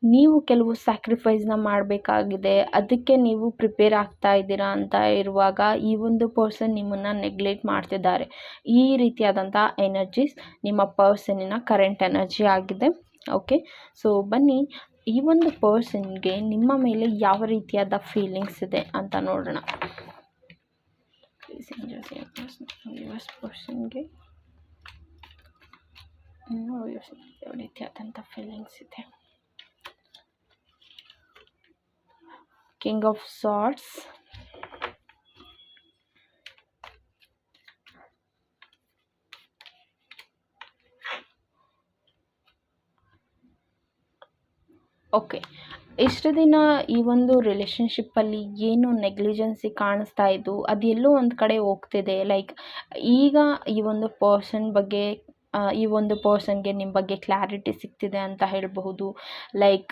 ನೀವು ಕೆಲವು ಸ್ಯಾಕ್ರಿಫೈಸ್ನ ಮಾಡಬೇಕಾಗಿದೆ, ಅದಕ್ಕೆ ನೀವು ಪ್ರಿಪೇರ್ ಆಗ್ತಾ ಇದ್ದೀರಾ ಅಂತ ಇರುವಾಗ ಈ ಒಂದು ಪರ್ಸನ್ ನಿಮ್ಮನ್ನು ನೆಗ್ಲೆಕ್ಟ್ ಮಾಡ್ತಿದ್ದಾರೆ. ಈ ರೀತಿಯಾದಂಥ ಎನರ್ಜೀಸ್ ನಿಮ್ಮ ಪರ್ಸನ್ನಿನ ಕರೆಂಟ್ ಎನರ್ಜಿ ಆಗಿದೆ. ಓಕೆ, ಸೊ ಬನ್ನಿ ಈ ಒಂದು ಪರ್ಸನ್ಗೆ ನಿಮ್ಮ ಮೇಲೆ ಯಾವ ರೀತಿಯಾದ ಫೀಲಿಂಗ್ಸ್ ಇದೆ ಅಂತ ನೋಡೋಣ. ಪರ್ಸನ್ಗೆ ಯಾವ ರೀತಿಯಾದಂಥ ಫೀಲಿಂಗ್ಸ್ ಇದೆ. ಕಿಂಗ್ ಆಫ್ ಸಾರ್ಡ್ಸ್, ಓಕೆ, ಇಷ್ಟು ದಿನ ಈ ಒಂದು ರಿಲೇಷನ್ಶಿಪ್ಪಲ್ಲಿ ಏನು ನೆಗ್ಲಿಜೆನ್ಸಿ ಕಾಣಿಸ್ತಾ ಇದ್ದು ಅದೆಲ್ಲೋ ಒಂದು ಕಡೆ ಹೋಗ್ತಿದೆ. ಲೈಕ್ ಈಗ ಈ ಒಂದು ಪರ್ಸನ್ ಬಗ್ಗೆ ಈ ಒಂದು ಪರ್ಸನ್ಗೆ ನಿಮ್ಮ ಬಗ್ಗೆ ಕ್ಲಾರಿಟಿ ಸಿಗ್ತಿದೆ ಅಂತ ಹೇಳಬಹುದು. ಲೈಕ್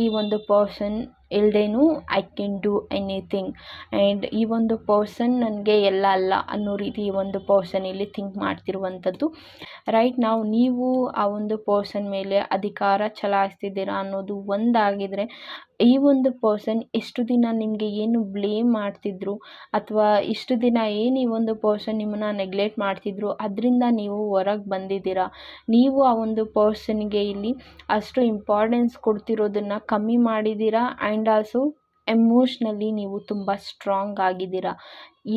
ಈ ಒಂದು ಪರ್ಸನ್ ಇಲ್ದೇನೂ I can do anything and ಈ ಒಂದು ಪರ್ಸನ್ ನನಗೆ ಎಲ್ಲ ಅಲ್ಲ ಅನ್ನೋ ರೀತಿ ಈ ಒಂದು ಪರ್ಸನ್ ಇಲ್ಲಿ ಥಿಂಕ್ ಮಾಡ್ತಿರುವಂಥದ್ದು. ರೈಟ್ ನಾವು ನೀವು ಆ ಒಂದು ಪರ್ಸನ್ ಮೇಲೆ ಅಧಿಕಾರ ಚಲಾಯಿಸ್ತಿದ್ದೀರಾ ಅನ್ನೋದು ಒಂದಾಗಿದ್ರೆ, ಈ ಒಂದು ಪರ್ಸನ್ ಎಷ್ಟು ದಿನ ನಿಮಗೆ ಏನು ಬ್ಲೇಮ್ ಮಾಡ್ತಿದ್ರು ಅಥವಾ ಇಷ್ಟು ದಿನ ಏನು ಈ ಒಂದು ಪರ್ಸನ್ ನಿಮ್ಮನ್ನು ನೆಗ್ಲೆಕ್ಟ್ ಮಾಡ್ತಿದ್ರು ಅದರಿಂದ ನೀವು ಹೊರಗೆ ಬಂದಿದ್ದೀರಾ. ನೀವು ಆ ಒಂದು ಪರ್ಸನ್ಗೆ ಇಲ್ಲಿ ಅಷ್ಟು ಇಂಪಾರ್ಟೆನ್ಸ್ ಕೊಡ್ತಿರೋದನ್ನು ಕಮ್ಮಿ ಮಾಡಿದ್ದೀರಾ ಆ್ಯಂಡ್ ಆಲ್ಸೋ ಎಮೋಷ್ನಲಿ ನೀವು ತುಂಬ ಸ್ಟ್ರಾಂಗ್ ಆಗಿದ್ದೀರಾ.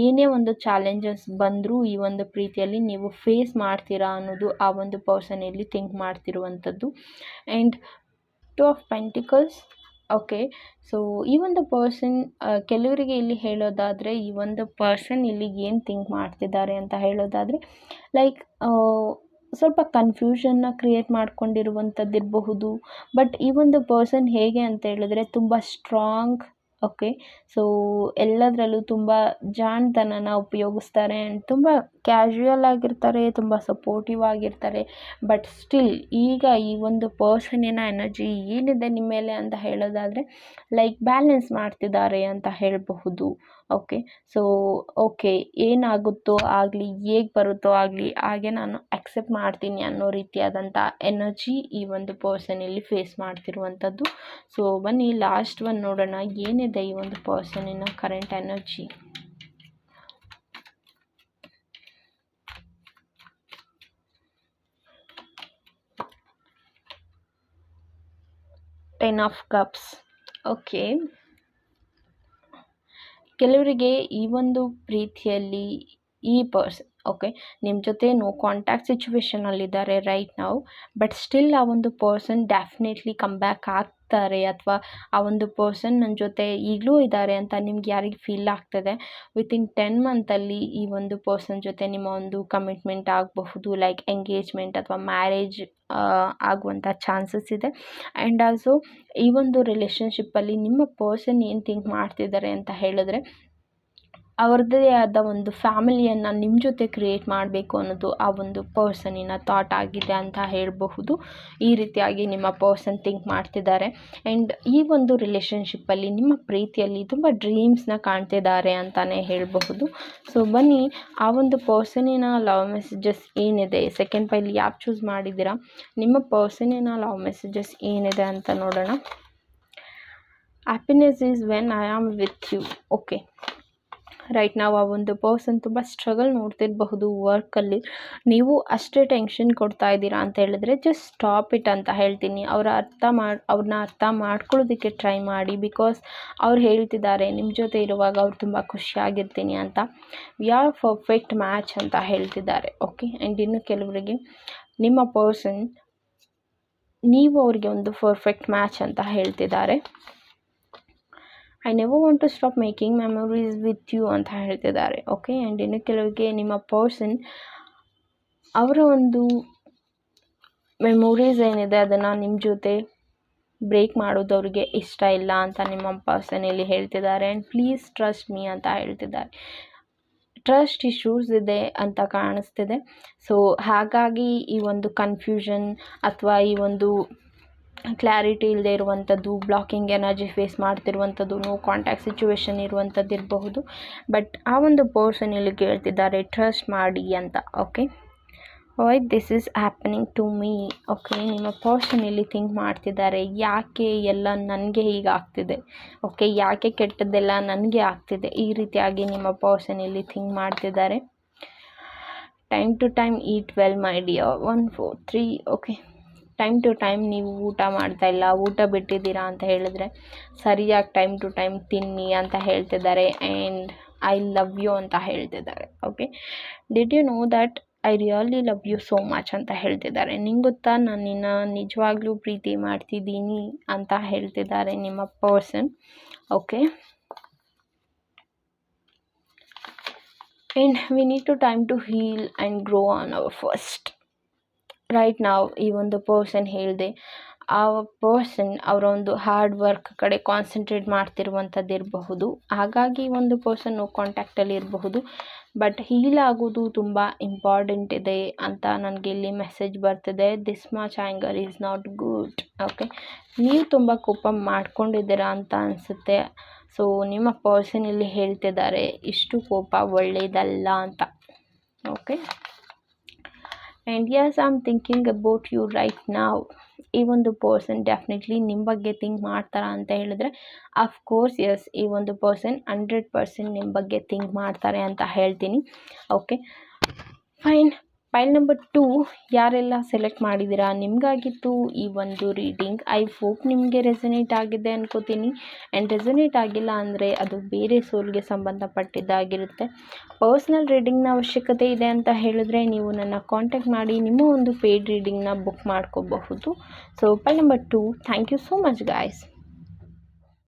ಏನೇ ಒಂದು ಚಾಲೆಂಜಸ್ ಬಂದರೂ ಈ ಒಂದು ಪ್ರೀತಿಯಲ್ಲಿ ನೀವು ಫೇಸ್ ಮಾಡ್ತೀರಾ ಅನ್ನೋದು ಆ ಒಂದು ಪರ್ಸನ್ ಇಲ್ಲಿ ಥಿಂಕ್ ಮಾಡ್ತಿರುವಂಥದ್ದು. And 2 of pentacles. Okay, so ಈ ಒಂದು ಪರ್ಸನ್ ಕೆಲವರಿಗೆ ಇಲ್ಲಿ ಹೇಳೋದಾದರೆ ಈ ಒಂದು ಪರ್ಸನ್ ಇಲ್ಲಿ ಏನು ಥಿಂಕ್ ಮಾಡ್ತಿದ್ದಾರೆ ಅಂತ ಹೇಳೋದಾದರೆ ಲೈಕ್ ಸ್ವಲ್ಪ ಕನ್ಫ್ಯೂಷನ್ನ ಕ್ರಿಯೇಟ್ ಮಾಡ್ಕೊಂಡಿರುವಂಥದ್ದಿರಬಹುದು. ಬಟ್ ಈ ಒಂದು ಪರ್ಸನ್ ಹೇಗೆ ಅಂತ ಹೇಳಿದ್ರೆ ತುಂಬ ಸ್ಟ್ರಾಂಗ್. ಓಕೆ, ಸೊ ಎಲ್ಲದರಲ್ಲೂ ತುಂಬ ಜಾಣತನನ ಉಪಯೋಗಿಸ್ತಾರೆ ಆ್ಯಂಡ್ ತುಂಬ ಕ್ಯಾಶುಯಲ್ ಆಗಿರ್ತಾರೆ, ತುಂಬ ಸಪೋರ್ಟಿವ್ ಆಗಿರ್ತಾರೆ. ಬಟ್ ಸ್ಟಿಲ್ ಈಗ ಈ ಒಂದು ಪರ್ಸನ್ನಿನ ಎನರ್ಜಿ ಏನಿದೆ ನಿಮ್ಮ ಮೇಲೆ ಅಂತ ಹೇಳೋದಾದರೆ ಲೈಕ್ ಬ್ಯಾಲೆನ್ಸ್ ಮಾಡ್ತಿದ್ದಾರೆ ಅಂತ ಹೇಳಬಹುದು. ಓಕೆ, ಸೊ ಓಕೆ ಏನಾಗುತ್ತೋ ಆಗಲಿ, ಹೇಗೆ ಬರುತ್ತೋ ಆಗಲಿ, ಹಾಗೆ ನಾನು ಅಕ್ಸೆಪ್ಟ್ ಮಾಡ್ತೀನಿ ಅನ್ನೋ ರೀತಿಯಾದಂಥ ಎನರ್ಜಿ ಈ ಒಂದು ಪರ್ಸನ್ ಇಲ್ಲಿ ಫೇಸ್ ಮಾಡ್ತಿರುವಂಥದ್ದು. ಸೊ ಬನ್ನಿ ಲಾಸ್ಟ್ ಒನ್ ನೋಡೋಣ ಏನಿದೆ ಈ ಒಂದು ಪರ್ಸನ್ನಿನ current energy. Ten of cups. Okay, ಕೆಲವರಿಗೆ ಈ ಒಂದು ಪ್ರೀತಿಯಲ್ಲಿ ಈ ಪರ್ಸನ್ ಓಕೆ ನಿಮ್ಮ ಜೊತೆ ನೋ ಕಾಂಟ್ಯಾಕ್ಟ್ ಸಿಚುವೇಶನಲ್ಲಿದ್ದಾರೆ ರೈಟ್ ನಾವು. ಬಟ್ ಸ್ಟಿಲ್ ಆ ಒಂದು ಪರ್ಸನ್ ಡೆಫಿನೆಟ್ಲಿ ಕಮ್ ಬ್ಯಾಕ್ ಆಗ್ತಾರೆ ಅಥವಾ ಆ ಒಂದು ಪರ್ಸನ್ ನನ್ನ ಜೊತೆ ಈಗಲೂ ಇದ್ದಾರೆ ಅಂತ ನಿಮ್ಗೆ ಯಾರಿಗೆ ಫೀಲ್ ಆಗ್ತದೆ. ವಿತಿನ್ 10 ಮಂತಲ್ಲಿ ಈ ಒಂದು ಪರ್ಸನ್ ಜೊತೆ ನಿಮ್ಮ ಒಂದು ಕಮಿಟ್ಮೆಂಟ್ ಆಗಬಹುದು, ಲೈಕ್ ಎಂಗೇಜ್ಮೆಂಟ್ ಅಥವಾ ಮ್ಯಾರೇಜ್ ಆಗುವಂಥ ಚಾನ್ಸಸ್ ಇದೆ. ಆ್ಯಂಡ್ ಆಲ್ಸೋ ಈ ಒಂದು ರಿಲೇಷನ್ಶಿಪ್ಪಲ್ಲಿ ನಿಮ್ಮ ಪರ್ಸನ್ ಏನು ಥಿಂಕ್ ಮಾಡ್ತಿದ್ದಾರೆ ಅಂತ ಹೇಳಿದ್ರೆ ಅವ್ರದ್ದೇ ಆದ ಒಂದು ಫ್ಯಾಮಿಲಿಯನ್ನು ನಿಮ್ಮ ಜೊತೆ ಕ್ರಿಯೇಟ್ ಮಾಡಬೇಕು ಅನ್ನೋದು ಆ ಒಂದು ಪರ್ಸನ್ನಿನ ಥಾಟ್ ಆಗಿದೆ ಅಂತ ಹೇಳಬಹುದು. ಈ ರೀತಿಯಾಗಿ ನಿಮ್ಮ ಪರ್ಸನ್ ಥಿಂಕ್ ಮಾಡ್ತಿದ್ದಾರೆ. ಆ್ಯಂಡ್ ಈ ಒಂದು ರಿಲೇಷನ್ಶಿಪ್ಪಲ್ಲಿ ನಿಮ್ಮ ಪ್ರೀತಿಯಲ್ಲಿ ತುಂಬ ಡ್ರೀಮ್ಸ್ನ ಕಾಣ್ತಿದ್ದಾರೆ ಅಂತಲೇ ಹೇಳಬಹುದು. ಸೊ ಬನ್ನಿ ಆ ಒಂದು ಪರ್ಸನ್ನಿನ ಲವ್ ಮೆಸೇಜಸ್ ಏನಿದೆ, ಸೆಕೆಂಡ್ ಪೈಲಿ ಯಾಕೆ ಚೂಸ್ ಮಾಡಿದ್ದೀರಾ, ನಿಮ್ಮ ಪರ್ಸನ್ನಿನ ಲವ್ ಮೆಸೇಜಸ್ ಏನಿದೆ ಅಂತ ನೋಡೋಣ. Happiness is when I am with you. Okay, right ನಾವು ಆ ಒಂದು ಪರ್ಸನ್ ತುಂಬ ಸ್ಟ್ರಗಲ್ ನೋಡ್ತಿರಬಹುದು ವರ್ಕಲ್ಲಿ. ನೀವು ಅಷ್ಟೇ ಟೆನ್ಷನ್ ಕೊಡ್ತಾ ಇದ್ದೀರಾ ಅಂತ ಹೇಳಿದ್ರೆ ಜಸ್ಟ್ ಸ್ಟಾಪ್ ಇಟ್ ಅಂತ ಹೇಳ್ತೀನಿ. ಅವ್ರನ್ನ ಅರ್ಥ ಮಾಡ್ಕೊಳ್ಳೋದಕ್ಕೆ ಟ್ರೈ ಮಾಡಿ. ಬಿಕಾಸ್ ಅವ್ರು ಹೇಳ್ತಿದ್ದಾರೆ ನಿಮ್ಮ ಜೊತೆ ಇರುವಾಗ ಅವ್ರು ತುಂಬ ಖುಷಿಯಾಗಿರ್ತೀನಿ ಅಂತ. ವಿ ಆರ್ ಪರ್ಫೆಕ್ಟ್ ಮ್ಯಾಚ್ ಅಂತ ಹೇಳ್ತಿದ್ದಾರೆ. ಓಕೆ, ಆ್ಯಂಡ್ ಇನ್ನು ಕೆಲವರಿಗೆ ನಿಮ್ಮ ಪರ್ಸನ್ ನೀವು ಅವ್ರಿಗೆ ಒಂದು ಪರ್ಫೆಕ್ಟ್ ಮ್ಯಾಚ್ ಅಂತ ಹೇಳ್ತಿದ್ದಾರೆ. I never want to stop making memories with you ಅಂತ ಹೇಳ್ತಿದ್ದಾರೆ. ಓಕೆ, ಆ್ಯಂಡ್ ಇನ್ನು ಕೆಲವರಿಗೆ ನಿಮ್ಮ ಪರ್ಸನ್ ಅವರ ಒಂದು ಮೆಮೊರೀಸ್ ಏನಿದೆ ಅದನ್ನು ನಿಮ್ಮ ಜೊತೆ ಬ್ರೇಕ್ ಮಾಡೋದು ಅವ್ರಿಗೆ ಇಷ್ಟ ಇಲ್ಲ ಅಂತ ನಿಮ್ಮ ಪರ್ಸನ್ ಇಲ್ಲಿ ಹೇಳ್ತಿದ್ದಾರೆ. ಆ್ಯಂಡ್ ಪ್ಲೀಸ್ ಟ್ರಸ್ಟ್ ಮೀ ಅಂತ ಹೇಳ್ತಿದ್ದಾರೆ. ಟ್ರಸ್ಟ್ ಇಶ್ಯೂಸ್ ಇದೆ ಅಂತ ಕಾಣಿಸ್ತಿದೆ. ಸೊ ಹಾಗಾಗಿ ಈ ಒಂದು ಕನ್ಫ್ಯೂಷನ್ ಅಥವಾ ಈ ಒಂದು ಕ್ಲಾರಿಟಿ ಇಲ್ಲದೆ ಇರುವಂಥದ್ದು, ಬ್ಲಾಕಿಂಗ್ ಎನರ್ಜಿ ಫೇಸ್ ಮಾಡ್ತಿರುವಂಥದ್ದು, ನೋ ಕಾಂಟ್ಯಾಕ್ಟ್ ಸಿಚುವೇಶನ್ ಇರುವಂಥದ್ದು ಇರಬಹುದು. ಬಟ್ ಆ ಒಂದು ಪರ್ಸನ್ ಇಲ್ಲಿ ಕೇಳ್ತಿದ್ದಾರೆ ಟ್ರಸ್ಟ್ ಮಾಡಿ ಅಂತ. Okay, why this is happening to me. Okay, ನಿಮ್ಮ ಪರ್ಸನ್ ಇಲ್ಲಿ ಥಿಂಕ್ ಮಾಡ್ತಿದ್ದಾರೆ, ಯಾಕೆ ಎಲ್ಲ ನನಗೆ ಹೀಗಾಗ್ತಿದೆ, ಓಕೆ, ಯಾಕೆ ಕೆಟ್ಟದ್ದೆಲ್ಲ ನನಗೆ ಆಗ್ತಿದೆ, ಈ ರೀತಿಯಾಗಿ ನಿಮ್ಮ ಪರ್ಸನ್ ಇಲ್ಲಿ ಥಿಂಕ್ ಮಾಡ್ತಿದ್ದಾರೆ. Time to time eat well my dear. 1 4 3. Okay, time to time ನೀವು ಊಟ ಮಾಡ್ತಾ ಇಲ್ಲ, ಊಟ ಬಿಟ್ಟಿದ್ದೀರಾ ಅಂತ ಹೇಳಿದ್ರೆ ಸರಿಯಾಗಿ ಟೈಮ್ ಟು ಟೈಮ್ ತಿನ್ನಿ ಅಂತ ಹೇಳ್ತಿದ್ದಾರೆ. ಆ್ಯಂಡ್ ಐ ಲವ್ ಯು ಅಂತ ಹೇಳ್ತಿದ್ದಾರೆ. Okay, did you know that I really love you so much ಅಂತ ಹೇಳ್ತಿದ್ದಾರೆ. ನಿಂಗೆ ಗೊತ್ತಾ, ನಾನು ನಿನ್ನ ನಿಜವಾಗ್ಲೂ ಪ್ರೀತಿ ಮಾಡ್ತಿದ್ದೀನಿ ಅಂತ ಹೇಳ್ತಿದ್ದಾರೆ ನಿಮ್ಮ person. Okay, and we need to time to heal and grow on our first. Right ನಾವು ಈ ಒಂದು ಪರ್ಸನ್ ಹೇಳಿದೆ, ಆ ಪರ್ಸನ್ ಅವರ ಒಂದು ಹಾರ್ಡ್ ವರ್ಕ್ ಕಡೆ ಕಾನ್ಸಂಟ್ರೇಟ್ ಮಾಡ್ತಿರುವಂಥದ್ದು ಇರಬಹುದು. ಹಾಗಾಗಿ ಒಂದು ಪರ್ಸನ್ ಕಾಂಟ್ಯಾಕ್ಟಲ್ಲಿ ಇರಬಹುದು. ಬಟ್ ಹೀಲ್ ಆಗೋದು ತುಂಬ ಇಂಪಾರ್ಟೆಂಟ್ ಇದೆ ಅಂತ ನನಗೆ ಇಲ್ಲಿ ಮೆಸೇಜ್ ಬರ್ತಿದೆ. This much anger is not good. Okay, ನೀವು ತುಂಬ ಕೋಪ ಮಾಡ್ಕೊಂಡಿದ್ದೀರಾ ಅಂತ ಅನಿಸುತ್ತೆ. ಸೊ ನಿಮ್ಮ ಪರ್ಸನ್ ಇಲ್ಲಿ ಹೇಳ್ತಿದ್ದಾರೆ ಇಷ್ಟು ಕೋಪ ಒಳ್ಳೆಯದಲ್ಲ ಅಂತ. Okay, and yes I am thinking about you right now. ಈ ಒಂದು ಪರ್ಸನ್ ಡೆಫಿನೆಟ್ಲಿ ನಿಮ್ಮ ಬಗ್ಗೆ ಥಿಂಕ್ ಮಾಡ್ತಾರಾ ಅಂತ ಹೇಳಿದ್ರೆ ಅಫ್ಕೋರ್ಸ್ ಎಸ್, ಈ ಒಂದು ಪರ್ಸನ್ 100% ನಿಮ್ಮ ಬಗ್ಗೆ ಥಿಂಕ್ ಮಾಡ್ತಾರೆ ಅಂತ ಹೇಳ್ತೀನಿ. Okay fine. ಫೈಲ್ ನಂಬರ್ 2 ಯಾರೆಲ್ಲ ಸೆಲೆಕ್ಟ್ ಮಾಡಿದ್ದೀರಾ, ನಿಮಗಾಗಿತ್ತು ಈ ಒಂದು ರೀಡಿಂಗ್. ಐ ಹೋಪ್ ನಿಮಗೆ ರೆಸನೇಟ್ ಆಗಿದೆ ಅನ್ಕೋತೀನಿ. ಆ್ಯಂಡ್ ರೆಸನೇಟ್ ಆಗಿಲ್ಲ ಅಂದರೆ ಅದು ಬೇರೆ ಸೋಲ್ಗೆ ಸಂಬಂಧಪಟ್ಟಿದ್ದಾಗಿರುತ್ತೆ. ಪರ್ಸ್ನಲ್ ರೀಡಿಂಗ್ನ ಅವಶ್ಯಕತೆ ಇದೆ ಅಂತ ಹೇಳಿದ್ರೆ ನೀವು ನನ್ನ ಕಾಂಟ್ಯಾಕ್ಟ್ ಮಾಡಿ ನಿಮ್ಮ ಒಂದು ಪೇಯ್ಡ್ ರೀಡಿಂಗ್ನ ಬುಕ್ ಮಾಡ್ಕೋಬಹುದು. So file number 2, thank you so much guys.